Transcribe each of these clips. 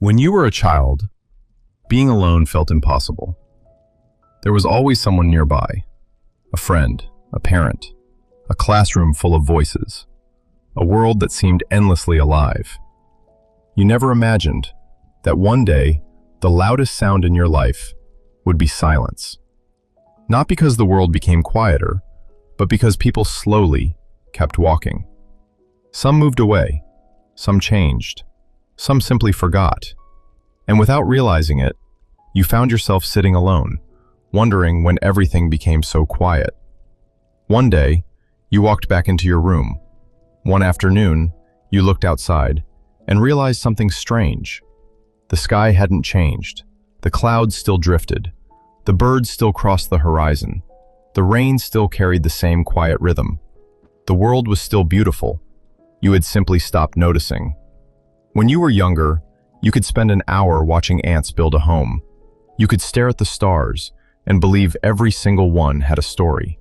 When you were a child, being alone felt impossible. There was always someone nearby, a friend, a parent, a classroom full of voices, a world that seemed endlessly alive. You never imagined that one day the loudest sound in your life would be silence. Not because the world became quieter, but because people slowly kept walking. Some moved away, some changed, some simply forgot. And without realizing it, you found yourself sitting alone, wondering when everything became so quiet. One day, you walked back into your room. One afternoon, you looked outside and realized something strange. The sky hadn't changed. The clouds still drifted. The birds still crossed the horizon. The rain still carried the same quiet rhythm. The world was still beautiful. You had simply stopped noticing. When you were younger, you could spend an hour watching ants build a home. You could stare at the stars and believe every single one had a story.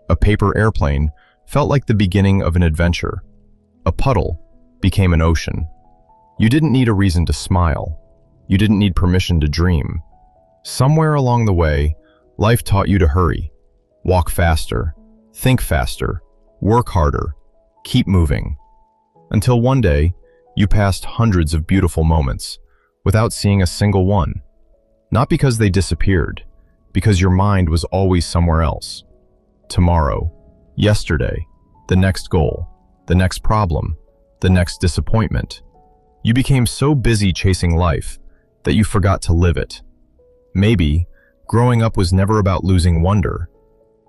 A paper airplane felt like the beginning of an adventure. A puddle became an ocean. You didn't need a reason to smile. You didn't need permission to dream. Somewhere along the way, life taught you to hurry, walk faster, think faster, work harder, keep moving. Until one day, you passed hundreds of beautiful moments without seeing a single one. Not because they disappeared, because your mind was always somewhere else. Tomorrow, yesterday, the next goal, the next problem, the next disappointment. You became so busy chasing life that you forgot to live it. Maybe growing up was never about losing wonder.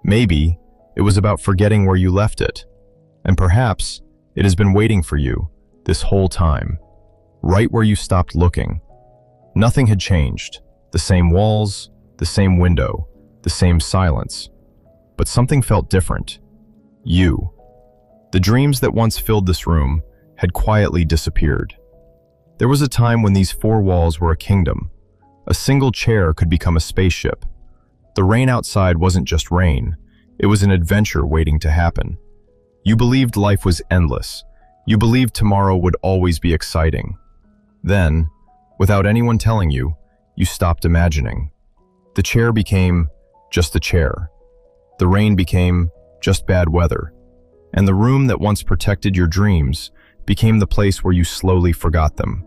Maybe it was about forgetting where you left it. And perhaps it has been waiting for you this whole time, right where you stopped looking. Nothing had changed. The same walls, the same window, the same silence. But something felt different. You. The dreams that once filled this room had quietly disappeared. There was a time when these four walls were a kingdom. A single chair could become a spaceship. The rain outside wasn't just rain. It was an adventure waiting to happen. You believed life was endless. You believed tomorrow would always be exciting. Then, without anyone telling you, you stopped imagining. The chair became just a chair. The rain became just bad weather. And the room that once protected your dreams became the place where you slowly forgot them.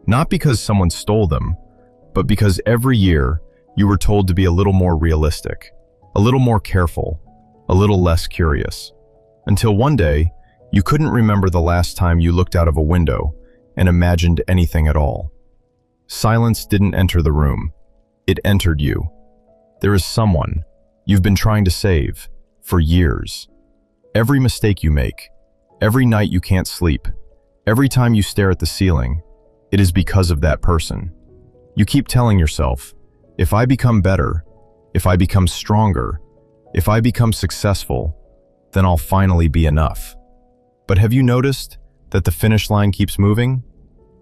Not because someone stole them, but because every year you were told to be a little more realistic, a little more careful, a little less curious. Until one day, you couldn't remember the last time you looked out of a window and imagined anything at all. Silence didn't enter the room. It entered you. There is someone you've been trying to save for years. Every mistake you make, every night you can't sleep, every time you stare at the ceiling, it is because of that person. You keep telling yourself, if I become better, if I become stronger, if I become successful, then I'll finally be enough. But have you noticed that the finish line keeps moving?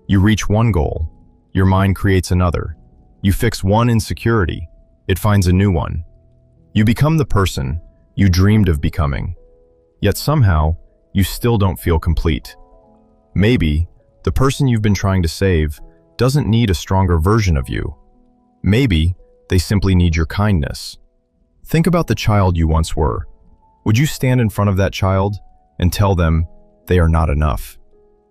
You reach one goal, your mind creates another. You fix one insecurity, it finds a new one. You become the person you dreamed of becoming. Yet somehow, you still don't feel complete. Maybe the person you've been trying to save doesn't need a stronger version of you. Maybe they simply need your kindness. Think about the child you once were. Would you stand in front of that child and tell them they are not enough?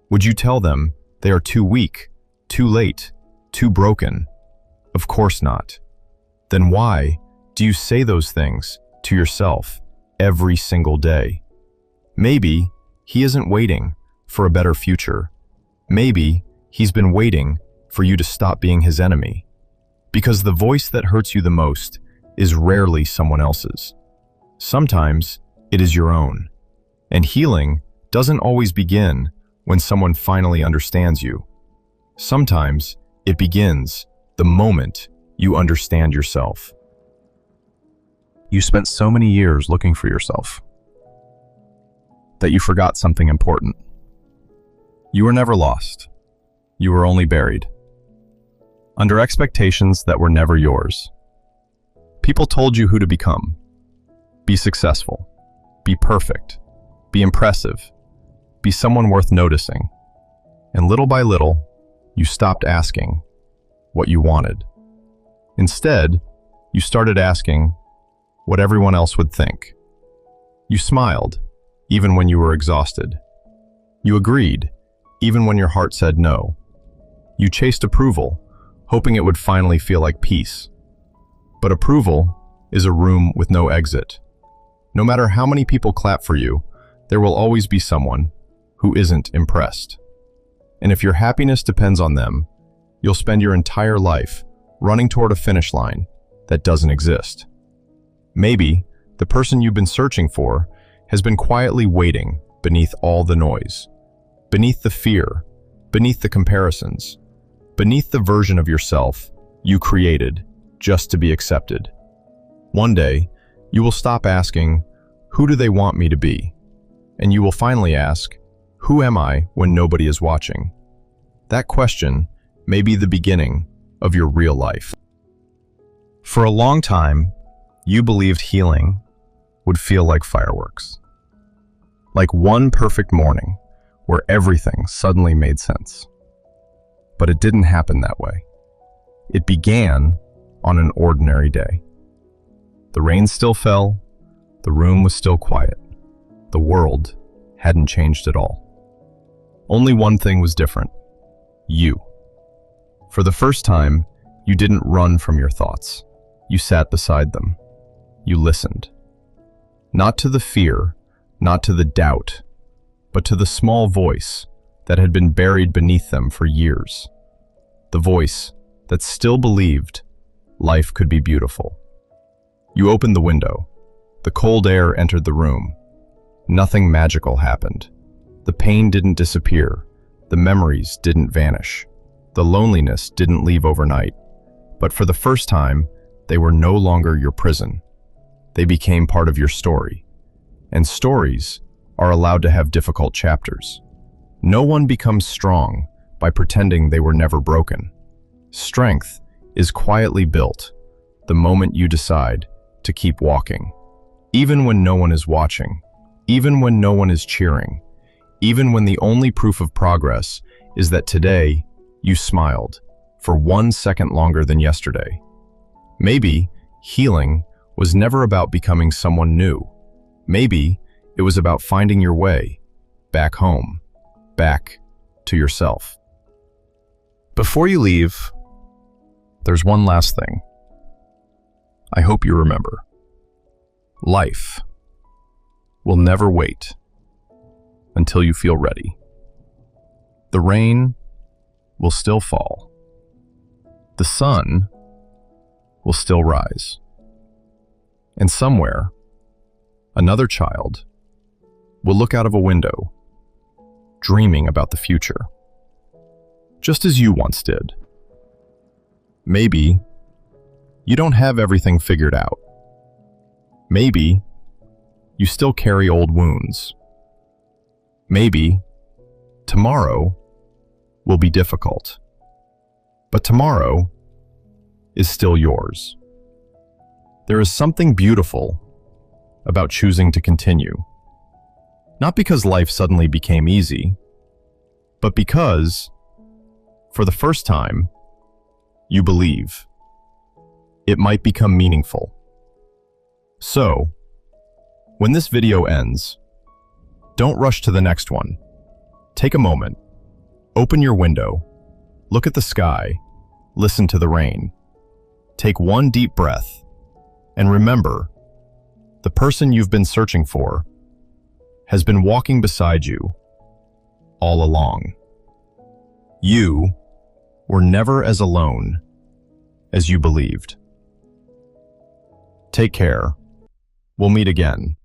Would you tell them they are too weak, too late, too broken? Of course not. Then why do you say those things to yourself every single day? Maybe he isn't waiting for a better future. Maybe he's been waiting for you to stop being his enemy. Because the voice that hurts you the most is rarely someone else's. Sometimes it is your own. And healing doesn't always begin when someone finally understands you. Sometimes it begins the moment you understand yourself. You spent so many years looking for yourself that you forgot something important. You were never lost. You were only buried under expectations that were never yours. People told you who to become. Be successful. Be perfect. Be impressive. Be someone worth noticing. And little by little, You stopped asking what you wanted. Instead, you started asking what everyone else would think. You smiled, even when you were exhausted. You agreed, even when your heart said no. You chased approval, hoping it would finally feel like peace. But approval is a room with no exit. No matter how many people clap for you, there will always be someone who isn't impressed. And if your happiness depends on them, you'll spend your entire life running toward a finish line that doesn't exist. Maybe the person you've been searching for has been quietly waiting beneath all the noise, beneath the fear, beneath the comparisons, beneath the version of yourself you created just to be accepted. One day, you will stop asking, "Who do they want me to be?" And you will finally ask, "Who am I when nobody is watching?" That question may be the beginning of your real life. For a long time, you believed healing would feel like fireworks. Like one perfect morning where everything suddenly made sense. But it didn't happen that way. It began on an ordinary day. The rain still fell, the room was still quiet. The world hadn't changed at all. Only one thing was different: you. For the first time, you didn't run from your thoughts. You sat beside them. You listened. Not to the fear, not to the doubt, but to the small voice that had been buried beneath them for years. The voice that still believed life could be beautiful. You opened the window. The cold air entered the room. Nothing magical happened. The pain didn't disappear. The memories didn't vanish. The loneliness didn't leave overnight. But for the first time, they were no longer your prison. They became part of your story. And stories are allowed to have difficult chapters. No one becomes strong by pretending they were never broken. Strength is quietly built the moment you decide to keep walking. Even when no one is watching, even when no one is cheering, even when the only proof of progress is that today you smiled for 1 second longer than yesterday. Maybe healing was never about becoming someone new. Maybe it was about finding your way back home, back to yourself. Before you leave, there's one last thing. I hope you remember. Life will never wait until you feel ready. The rain will still fall. The sun will still rise. And somewhere, another child will look out of a window, dreaming about the future, just as you once did. Maybe you don't have everything figured out. Maybe you still carry old wounds. Maybe tomorrow will be difficult, but tomorrow is still yours. There is something beautiful about choosing to continue. Not because life suddenly became easy, but because, for the first time, you believe it might become meaningful. So, when this video ends, don't rush to the next one. Take a moment, open your window, look at the sky, listen to the rain. Take one deep breath, and remember, the person you've been searching for has been walking beside you all along. You were never as alone as you believed. Take care. We'll meet again.